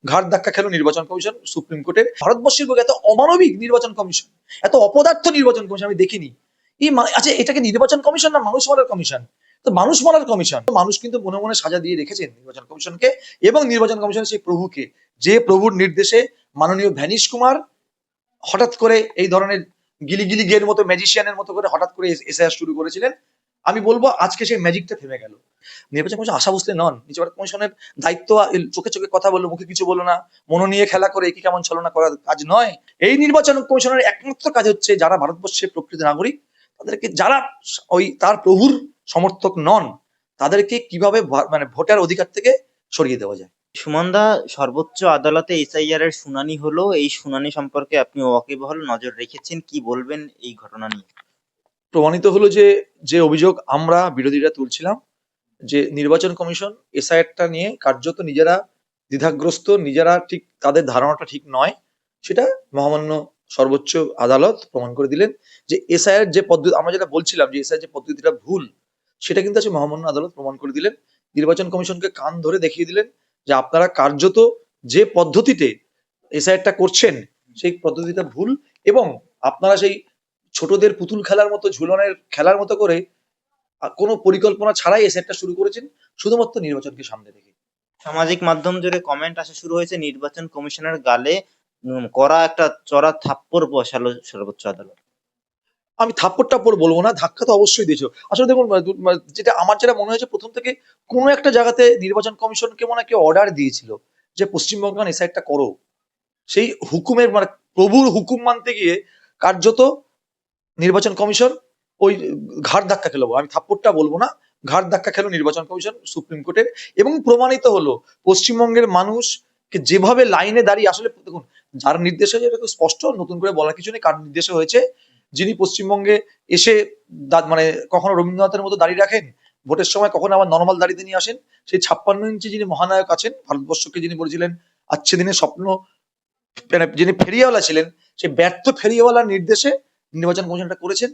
ঘাড় ধাক্কা খেলো নির্বাচন কমিশন সুপ্রিম কোর্টের। ভারতবর্ষের বুকে এত অমানবিক নির্বাচন কমিশন, এত অপদার্থ নির্বাচন কমিশন আমি দেখিনি। আচ্ছা, এটাকে নির্বাচন কমিশন না মানুষ মারার কমিশন? তো মানুষ মারার কমিশন। মানুষ কিন্তু মনে মনে সাজা দিয়ে রেখেছেন নির্বাচন কমিশনকে এবং নির্বাচন কমিশনের সেই প্রভুকে, যে প্রভুর নির্দেশে মাননীয় ভ্যানিশ কুমার হঠাৎ করে এই ধরনের গিলি গিলি গের মতো ম্যাজিশিয়ানের মতো করে হঠাৎ করে এসআইআর শুরু করেছিলেন। আমি বলবো আজকে সেই ম্যাজিকটা থেমে গেল। নির্বাচন কমিশন আশা ভোসলে নন। নির্বাচন কমিশনের দায়িত্ব চোখে চোখে কথা বললো, মুখে কিছু বলো না, মনো নিয়ে খেলা করে কি কেমন ছলনা করার কাজ নয়। এই নির্বাচন কমিশনের একমাত্র কাজ হচ্ছে যারা ভারতবর্ষের প্রকৃত নাগরিক, তাদেরকে, যারা ওই তার প্রভুর সমর্থক নন, তাদেরকে কিভাবে মানে ভোটার অধিকার থেকে সরিয়ে দেওয়া যায়। সুমনদা, সর্বোচ্চ আদালতে এসআইআর এর শুনানি হলো। এই শুনানি সম্পর্কে আপনি ওয়াকিবহাল নজর রেখেছেন, কি বলবেন এই ঘটনা নিয়ে? প্রমাণিত হলো যে যে অভিযোগ আমরা বিরোধীরা তুলছিলাম, যে নির্বাচন কমিশন এসআইআরটা নিয়ে কার্যত নিজেরা দ্বিধাগ্রস্ত, নিজেরা ঠিক তাদের ধারণাটা ঠিক নয়, সেটা মহামান্য সর্বোচ্চ আদালত প্রমাণ করে দিলেন। যে এসআইআর যে পদ্ধতি আমরা যেটা বলছিলাম, যে এসআইআর যে পদ্ধতিটা ভুল, সেটা কিন্তু আছে মহামান্য আদালত প্রমাণ করে দিলেন। নির্বাচন কমিশনকে কান ধরে দেখিয়ে দিলেন যে আপনারা কার্যত যে পদ্ধতিতে এসআইআরটা করছেন সেই পদ্ধতিটা ভুল, এবং আপনারা সেই ছোটদের পুতুল খেলার মতো, ঝুলনের খেলার মতো করে কোনো পরিকল্পনা ছাড়াই এসআইআরটা শুরু করেছেন, শুধুমাত্র নির্বাচনকে সামনে রেখে। সামাজিক মাধ্যম জুড়ে কমেন্ট আসা শুরু হয়েছে, নির্বাচন কমিশনের গালে কড়া একটা চড়া থাপ্পড় বসালো সর্বোচ্চ আদালত। আমি থাপ্পড় টাপ্পড় বলবো না, ধাক্কা তো অবশ্যই দিয়েছো। আসলে দেখুন, যেটা আমার যেটা মনে হয়েছে প্রথম থেকে, কোনো একটা জায়গাতে নির্বাচন কমিশনকে মনে হয় কেউ অর্ডার দিয়েছিল যে পশ্চিমবঙ্গ এসআইআরটা করো। সেই হুকুমের মানে প্রভুর হুকুম মানতে গিয়ে কার্যত নির্বাচন কমিশন ওই ঘাড় ধাক্কা খেলো, আমি থাপ্পড়টা বলবো না, ঘাড় ধাক্কা খেলো নির্বাচন কমিশন সুপ্রিম কোর্টের। এবং প্রমাণিত হলো পশ্চিমবঙ্গের মানুষকে যেভাবে লাইনে দাঁড়িয়ে, আসলে দেখুন, যার নির্দেশে, যেটা তো স্পষ্ট, নতুন করে বলার কিছু নেই কার নির্দেশে হয়েছে, যিনি পশ্চিমবঙ্গে এসে মানে কখনো রবীন্দ্রনাথের মতো দাঁড়িয়ে রাখেন ভোটের সময়, কখনো আবার নর্মাল দাঁড়িয়ে নিয়ে আসেন, সেই 56 ইঞ্চি যিনি মহানায়ক আছেন ভারতবর্ষকে, যিনি বলেছিলেন আচ্ছে দিনের স্বপ্ন, মানে যিনি ফেরিওয়ালা ছিলেন, সেই ব্যর্থ ফেরিওয়ালার নির্দেশে নির্বাচন কমিশনটা করেছেন।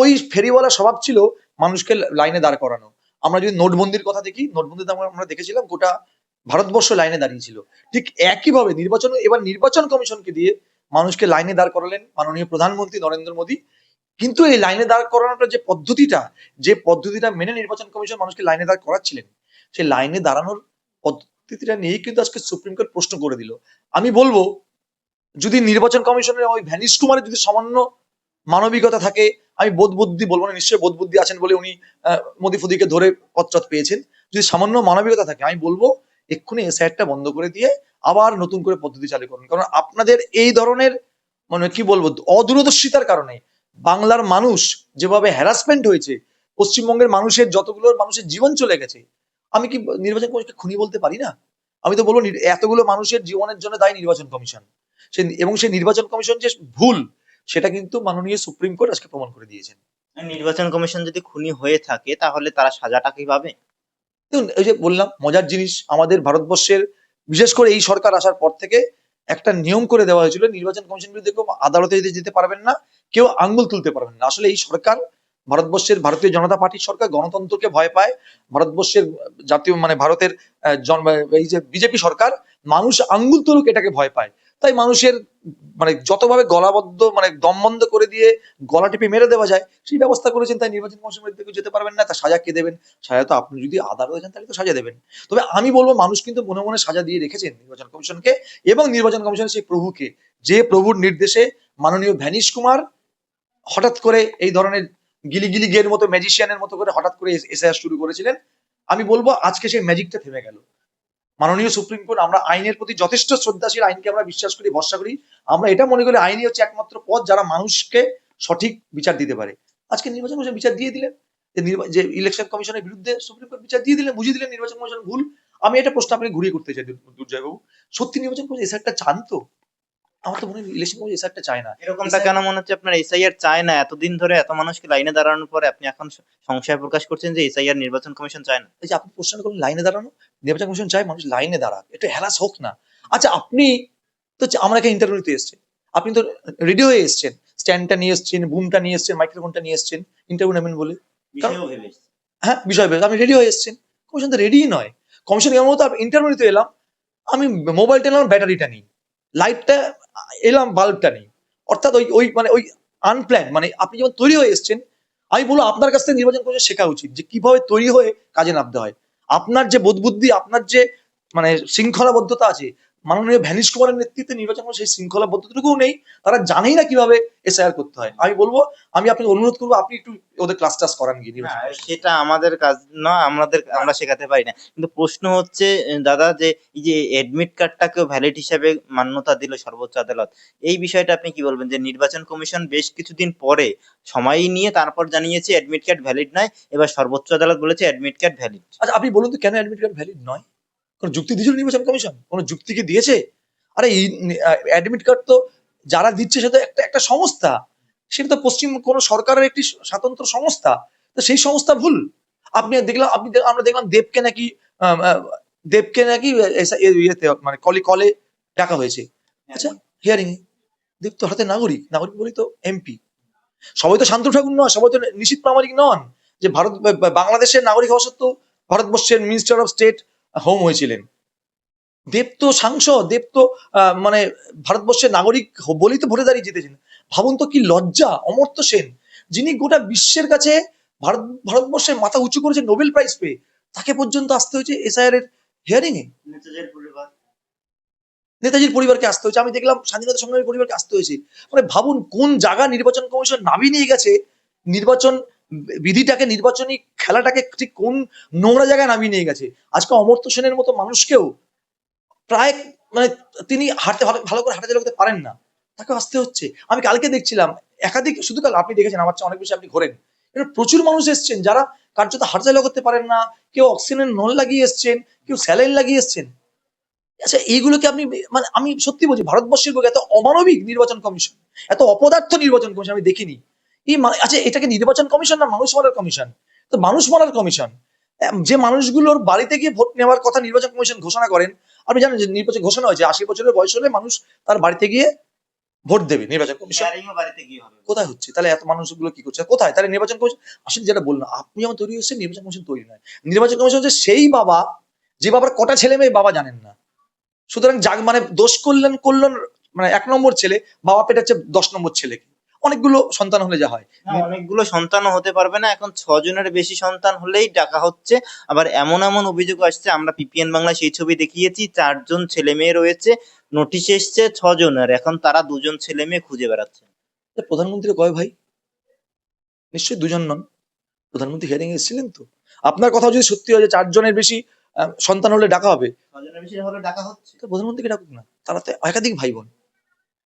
ওই ফেরিওয়ালা স্বভাব ছিল মানুষকে লাইনে দাঁড় করানো। আমরা যদি নোটবন্দির কথা দেখি, নোটবন্দিতে আমরা দেখেছিলাম গোটা ভারতবর্ষ লাইনে দাঁড়িয়েছিল। ঠিক একইভাবে নির্বাচন কমিশনকে দিয়ে মানুষকে লাইনে দাঁড় করালেন মাননীয় প্রধানমন্ত্রী নরেন্দ্র মোদী। কিন্তু এই লাইনে দাঁড় করানোটা যে পদ্ধতিটা মেনে নির্বাচন কমিশন মানুষকে লাইনে দাঁড় করাচ্ছিলেন, সেই লাইনে দাঁড়ানোর পদ্ধতিটা নিয়েই কিন্তু আজকে সুপ্রিম কোর্ট প্রশ্ন করে দিল। আমি বলবো, যদি নির্বাচন কমিশনের ওই ভ্যানিশ কুমারের যদি সামান্য মানবিকতা থাকে, আমি বোধ বুদ্ধি বলবো না, নিশ্চয়ই বোধ বুদ্ধি আছেন বলে উনি মোদি ফদিকে ধরে পথ পেয়েছেন, যদি সামান্য মানবিকতা থাকে, আমি বলবো এক্ষুনি এসআইআরটা বন্ধ করে দিয়ে আবার নতুন করে পদ্ধতি চালু করুন। কারণ আপনাদের এই ধরনের, মানে কি বলবো, অদূরদর্শিতার কারণে বাংলার মানুষ যেভাবে হ্যারাসমেন্ট হয়েছে, পশ্চিমবঙ্গের যতগুলো মানুষের জীবন চলে গেছে, আমি কি নির্বাচন কমিশনকে খুনি বলতে পারি না? আমি তো বলবো এতগুলো মানুষের জীবনের জন্য দায়ী নির্বাচন কমিশন। এবং সেই নির্বাচন কমিশন যে ভুল, সেটা কিন্তু মাননীয় সুপ্রিম কোর্ট আজকে প্রমাণ করে দিয়েছেন। নির্বাচন কমিশন যদি খুনি হয়ে থাকে তাহলে তারা সাজাটা কি পাবে? দেখুন, এই যে বললাম, মজার জিনিস, আমাদের ভারতবর্ষের বিশেষ করে এই সরকার আসার পর থেকে একটা নিয়ম করে দেওয়া হয়েছিল, নির্বাচন কমিশন বিরুদ্ধে কেউ আদালতে যেতে পারবেন না, কেউ আঙ্গুল তুলতে পারবেন না। আসলে এই সরকার, ভারতবর্ষের ভারতীয় জনতা পার্টির সরকার গণতন্ত্রকে ভয় পায়। ভারতবর্ষের জাতীয় মানে ভারতের এই যে বিজেপি সরকার, মানুষ আঙ্গুল তুলুক এটাকে ভয় পায়। তাই মানুষের মানে যতভাবে গলাবদ্ধ, মানে দম বন্ধ করে দিয়ে গলা টিপে মেরে দেওয়া যায়, সেই ব্যবস্থা করেছেন। তাই নির্বাচন কমিশনের বিরুদ্ধে কেউ যেতে পারবেন না। তা সাজা কে দেবেন? সাজা তো আপনি যদি আদালতে যান তাহলে তো সাজা দেবেন। তবে আমি বলবো, মানুষ কিন্তু মনে মনে সাজা দিয়ে রেখেছেন নির্বাচন কমিশনকে এবং নির্বাচন কমিশনের সেই প্রভুকে, যে প্রভুর নির্দেশে মাননীয় ভ্যানিশ কুমার হঠাৎ করে এই ধরনের গিলি গিলি গের মতো ম্যাজিশিয়ানের মতো করে হঠাৎ করে এসআইআর শুরু করেছিলেন। আমি বলবো আজকে সেই ম্যাজিকটা থেমে গেল। মাননীয় সুপ্রিম কোর্ট, আমরা আইনের প্রতি যথেষ্ট শ্রদ্ধাশীল, আইনকে আমরা বিশ্বাস করি, ভরসা করি। আমরা এটা মনে করি আইনই হচ্ছে একমাত্র পথ যারা মানুষকে সঠিক বিচার দিতে পারে। আজকে নির্বাচন কমিশন বিচার দিয়ে দিলেন, যে ইলেকশন কমিশনের বিরুদ্ধে সুপ্রিম কোর্ট বিচার দিয়ে দিলেন, বুঝিয়ে দিলেন নির্বাচন কমিশন ভুল। আমি এটা প্রশ্ন আপনি ঘুরিয়ে করতে চাই দুর্জয় বাবু, সত্যি নির্বাচন কমিশন এসআইআরটা চান তো? আমার তো মনে হয় ইলেকশন কমিশন এসআইআরটা চায় না। এরকমটা কেন মনে হচ্ছে আপনার? এসআইআর চায় না? এতদিন ধরে এত মানুষকে লাইনে দাঁড়ানোর পরে আপনি এখন সংশয় প্রকাশ করছেন যে এসআইআর নির্বাচন কমিশন চায় না? এই যে আপনি প্রশ্ন করলেন লাইনে দাঁড়ানো, নির্বাচন কমিশন চায় মানুষ লাইনে দাঁড়াক, একটু হ্যারাস হোক না। আচ্ছা, আপনি তো আমরা একটা ইন্টারভিউ নিতে এসেছেন, আপনি তো রেডি হয়ে এসেছেন, স্ট্যান্ডটা নিয়ে এসেছেন, বুমটা নিয়ে এসেছেন, মাইক্রোফোনটা নিয়ে এসেছেন ইন্টারভিউ নেবেন বলে। বিষয়ও ভেবে এসেছে। হ্যাঁ, বিষয় বেশ, আপনি রেডি হয়ে এসেছেন। কমিশন তো রেডিই নয়। কমিশন এমন মতো ইন্টারভিউ নিতে এলাম, আমি মোবাইলটা এলাম ব্যাটারিটা নেই, লাইটটা এলাম বাল্বটা নেই। অর্থাৎ ওই ওই মানে ওই আনপ্ল্যান, মানে আপনি যখন তৈরি হয়ে এসছেন, আমি বলবো আপনার কাছ থেকে নির্বাচন কমিশন শেখা উচিত যে কিভাবে তৈরি হয়ে কাজে নামতে হয়। আপনার যে বোধ বুদ্ধি, আপনার যে মানে শৃঙ্খলাবদ্ধতা আছে, মাননীয় ভ্যানিশ কুমারের নেতৃত্বে নির্বাচন কমিশন সেই শৃঙ্খলাবদ্ধতাটুকুও নেই। তারা জানেই না কিভাবে এসআইআর করতে হয়। আমি বলবো, আমি আপনাকে অনুরোধ করবো, আপনি একটু ওদের ক্লাস টাস করান গিয়ে না, নির্বাচন কমিশন। সেটা আমাদের কাজ না, আমরা শেখাতে পারি না। কিন্তু প্রশ্ন হচ্ছে দাদা, যে এই যে এডমিট কার্ডটাকেও ভ্যালিড হিসাবে মান্যতা দিল সর্বোচ্চ আদালত, এই বিষয়টা আপনি কি বলবেন? যে নির্বাচন কমিশন বেশ কিছুদিন পরে সময় নিয়ে তারপর জানিয়েছে এডমিট কার্ড ভ্যালিড নয়, এবার সর্বোচ্চ আদালত বলেছে এডমিট কার্ড ভ্যালিড। আচ্ছা, আপনি বলুন তো কেন অ্যাডমিট কার্ড ভ্যালিড নয়? কোনো যুক্তি দিয়েছিল নির্বাচন কমিশন? কোনো যুক্তি কি দিয়েছে? আরে এই অ্যাডমিট কার্ড তো যারা দিচ্ছে সেটা একটা একটা সংস্থা, সেটা তো পশ্চিম কোনো সরকারের একটি স্বতন্ত্র সংস্থা। তো সেই সংস্থা ভুল। আপনি দেখলাম, আমরা দেখলাম দেবকে নাকি আম, আহ, দেবকে নাকি ইয়েতে মানে কলে কলে ডাকা হয়েছে। আচ্ছা, হিয়ারিং এ দেব তো হাতে নাগরিক, নাগরিক বলি তো এমপি। সবাই তো শান্ত ঠাকুর নয়, সবাই তো নিশীথ প্রামাণিক নন যে ভারত বাংলাদেশের নাগরিক হওয়া সত্ত্বেও ভারতবর্ষের মিনিস্টার অফ স্টেট হোম হয়েছিলেন। দেব তো সাংসদ, দেব তো মানে ভারতবর্ষের নাগরিক বলেই তো ভোটে দাঁড়িয়ে জিতেছেন। ভাবুন তো কি লজ্জা! অমর্ত্য সেন, যিনি গোটা বিশ্বের কাছে ভারতবর্ষের মাথা উঁচু করেছে নোবেল প্রাইজ পেয়ে, তাকে পর্যন্ত আসতে হয়েছে এসআইআর এর হিয়ারিং এ। নেতাজির পরিবারকে আসতে হয়েছে, আমি দেখলাম স্বাধীনতা সংগ্রামী পরিবারকে আসতে হয়েছে। মানে ভাবুন কোন জায়গা নির্বাচন কমিশন নামিয়ে নিয়ে গেছে নির্বাচন বিধিটাকে, নির্বাচনী খেলাটাকে ঠিক কোন নোংরা জায়গায় নামিয়ে নিয়ে গেছে। আজকে অমর্ত্য সেনের মতো মানুষকেও প্রায় মানে তিনি হাঁটতে ভালো ভালো করে হাঁটাচলা করতে পারেন না, তাকে আসতে হচ্ছে। আমি কালকে দেখছিলাম একাধিক, শুধু কাল আপনি দেখেছেন, আমার চেয়ে অনেক বেশি আপনি ঘোরেন, এখানে প্রচুর মানুষ এসছেন যারা কার্যত হাঁটাচলা করতে পারেন না। কেউ অক্সিজেনের নল লাগিয়ে এসছেন, কেউ স্যালাইন লাগিয়ে এসছেন। আচ্ছা, এইগুলোকে আপনি মানে আমি সত্যি বলছি, ভারতবর্ষের বুকে এত অমানবিক নির্বাচন কমিশন, এত অপদার্থ নির্বাচন কমিশন আমি দেখিনি। আচ্ছা, এটাকে নির্বাচন কমিশন না মানুষ মারার কমিশন? তো মানুষ মারার কমিশন। যে মানুষগুলোর বাড়িতে গিয়ে ভোট নেওয়ার কথা নির্বাচন কমিশন ঘোষণা করেন, আপনি জানেন যে নির্বাচন ঘোষণা হয়েছে 80 বছরের বয়স হলে মানুষ তার বাড়িতে গিয়ে ভোট দেবে, নির্বাচন কমিশন হিয়ারিংও বাড়িতে গিয়ে হবে। কোথায় হচ্ছে? তাহলে এত মানুষগুলো কি করছে, কোথায় তাহলে নির্বাচন কমিশন? আসলে যেটা বললাম, আপনি যেমন তৈরি হচ্ছে, নির্বাচন কমিশন তৈরি নয়। নির্বাচন কমিশন হচ্ছে সেই বাবা, যে বাবার কটা ছেলে মেয়ে বাবা জানেন না। সুতরাং যাক মানে দোষ করলেন করলেন, মানে 1 নম্বর ছেলে, বাবা পেটাচ্ছে 10 নম্বর ছেলেকে। অনেকগুলো সন্তান হলে যা হয়। না, অনেকগুলো সন্তানও হতে পারবে না, এখন 6 জনের বেশি সন্তান হলেই ডাকা হচ্ছে। আবার এমন এমন অভিযোগ আসছে, আমরা পিপিএন বাংলায় সেই ছবি দেখিয়েছি, 4 জন ছেলে মেয়ে রয়েছে, নোটিশ এসছে 6 জনের, এখন তারা 2 জন ছেলে মেয়ে খুঁজে বেড়াচ্ছে। প্রধানমন্ত্রী কয় ভাই? নিশ্চয়ই দুজন নন। প্রধানমন্ত্রী হিয়ারিং এসেছিলেন তো। আপনার কথা যদি সত্যি হয় যে 4 জনের বেশি সন্তান হলে ডাকা হবে, 6 জনের বেশি হলে ডাকা হচ্ছে। তো প্রধানমন্ত্রীকে ডাকুক না, তারা তো একাধিক ভাই বোন।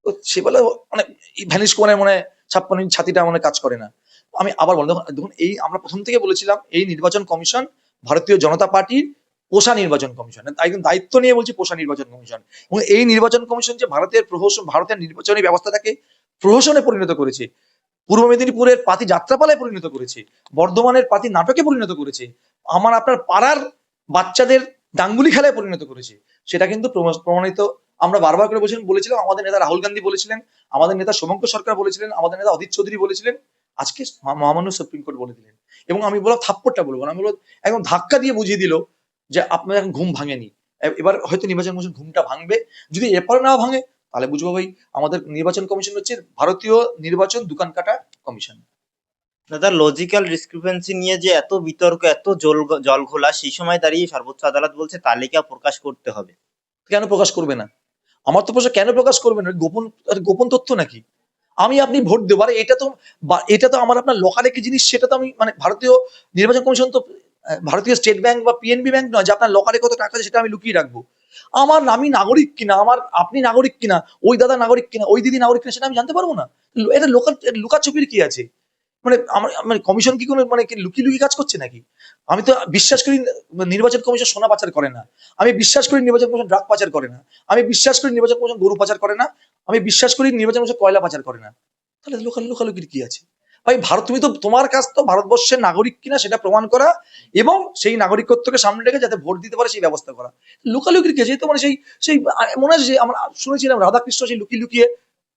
তো সে বলে মানে ভ্যানিশ কুমারের মনে হয় 56 ইঞ্চি ছাতিটা মনে হয় কাজ করে না। আমি আবার বললাম, দেখুন দেখুন, এই আমরা প্রথম থেকে বলেছিলাম এই নির্বাচন কমিশন ভারতীয় জনতা পার্টির পোষা নির্বাচন কমিশন, তাই একদম দায়িত্ব নিয়ে বলছি, পোষা নির্বাচন কমিশন। এবং এই নির্বাচন কমিশন যে ভারতের নির্বাচনী ব্যবস্থাটাকে প্রহসনে পরিণত করেছে, পূর্ব মেদিনীপুরের পাতি যাত্রাপালায় পরিণত করেছে, বর্ধমানের পাতি নাটকে পরিণত করেছে, আমার আপনার পাড়ার বাচ্চাদের ডাঙ্গুলি খেলায় পরিণত করেছে, সেটা কিন্তু প্রমাণিত। আমরা বারবার করে বলেছিলাম, আমাদের নেতা রাহুল গান্ধী বলেছিলেন, আমাদের নেতা শুভঙ্কর সরকার বলেছিলেন, আমাদের নেতা অধীর চৌধুরী বলেছিলেন, আজকে মহামান্য সুপ্রিম কোর্ট বলে দিলেন। এবং আমি বললাম থাপ্পড়টা বলবো না, আমি বলবো একদম ধাক্কা দিয়ে বুঝিয়ে দিল যে আপনার এখন ঘুম ভাঙেনি। এবার হয়তো নির্বাচন কমিশন ঘুমটা ভাঙবে। যদি এরপর না ভাঙে, তাহলে বুঝবো ভাই আমাদের নির্বাচন কমিশন হচ্ছে ভারতীয় নির্বাচন দোকান কাটা কমিশন। দাদা, লজিক্যাল ডিসক্রিপেন্সি নিয়ে যে এত বিতর্ক, এত জল ঘোলা, সেই সময় দাঁড়িয়ে সর্বোচ্চ আদালত বলছে তালিকা প্রকাশ করতে হবে। কেন প্রকাশ করবে না? আমার তো প্রশ্ন, কেন প্রকাশ করবে না? গোপন, গোপন তথ্য নাকি? আমি আপনি ভোট দেবো, আরে এটা তো আমার আপনার লকার একটি জিনিস, সেটা তো আমি মানে ভারতীয় নির্বাচন কমিশন তো ভারতীয় স্টেট ব্যাংক বা পিএনবি ব্যাংক নয় যে আপনার লকারে কত টাকা আছে সেটা আমি লুকিয়ে রাখবো। আমি নাগরিক কিনা, আপনি নাগরিক কিনা, ওই দাদা নাগরিক কিনা, ওই দিদি নাগরিক কিনা, সেটা আমি জানতে পারবো না? এটা লুকাছুপির কি আছে? মানে আমার মানে কমিশন কি কোনো মানে কি লুকিয়ে লুকিয়ে কাজ করছে নাকি? আমি তো বিশ্বাস করি নির্বাচন কমিশন সোনা পাচার করে না। আমি বিশ্বাস করি নির্বাচন কমিশন ড্রাগ পাচার করে না। আমি বিশ্বাস করি নির্বাচন কমিশন গরু পাচার করে না। আমি বিশ্বাস করি নির্বাচন কমিশন কয়লা পাচার করে না। তাহলে লোকালুকির কি আছে? ভাই ভারত, তুমি তো তোমার কাজ তো ভারতবর্ষের নাগরিক কিনা সেটা প্রমাণ করা, এবং সেই নাগরিকত্বকে সামনে রেখে যাতে ভোট দিতে পারে সেই ব্যবস্থা করা। লোকালুকির কি আছে? তো মানে সেই সেই মনে আছে যে আমরা শুনেছিলাম রাধাকৃষ্ণ সেই লুকিয়ে লুকিয়ে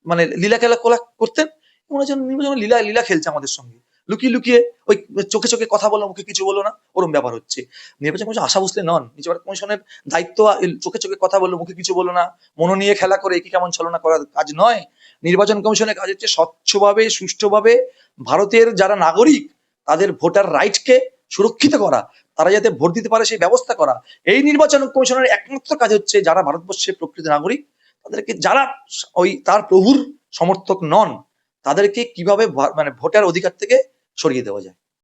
মানে লীলা খেলা করতেন, মনে হচ্ছে নির্বাচন লীলা লীলা খেলছে আমাদের সঙ্গে। লুকিয়ে লুকিয়ে ওই চোখে চোখে কথা বলো, মুখে কিছু বলো না, ওরকম ব্যাপার হচ্ছে। নির্বাচন কমিশন আশা ভোসলে নন। নির্বাচন কমিশনের দায়িত্ব চোখে চোখে কথা বলো, মুখে কিছু বলো না, মনো নিয়ে খেলা করে কি কেমন ছলনা করার কাজ নয়। নির্বাচন কমিশনের কাজ হচ্ছে স্বচ্ছভাবে, সুষ্ঠুভাবে ভারতের যারা নাগরিক তাদের ভোটার রাইটকে সুরক্ষিত করা, তারা যাতে ভোট দিতে পারে সেই ব্যবস্থা করা। এই নির্বাচন কমিশনের একমাত্র কাজ হচ্ছে যারা ভারতবর্ষের প্রকৃত নাগরিক তাদেরকে, যারা ওই তার প্রভুর সমর্থক নন, তাদেরকে কিভাবে মানে ভোটার অধিকার থেকে সরিয়ে দেওয়া যায়।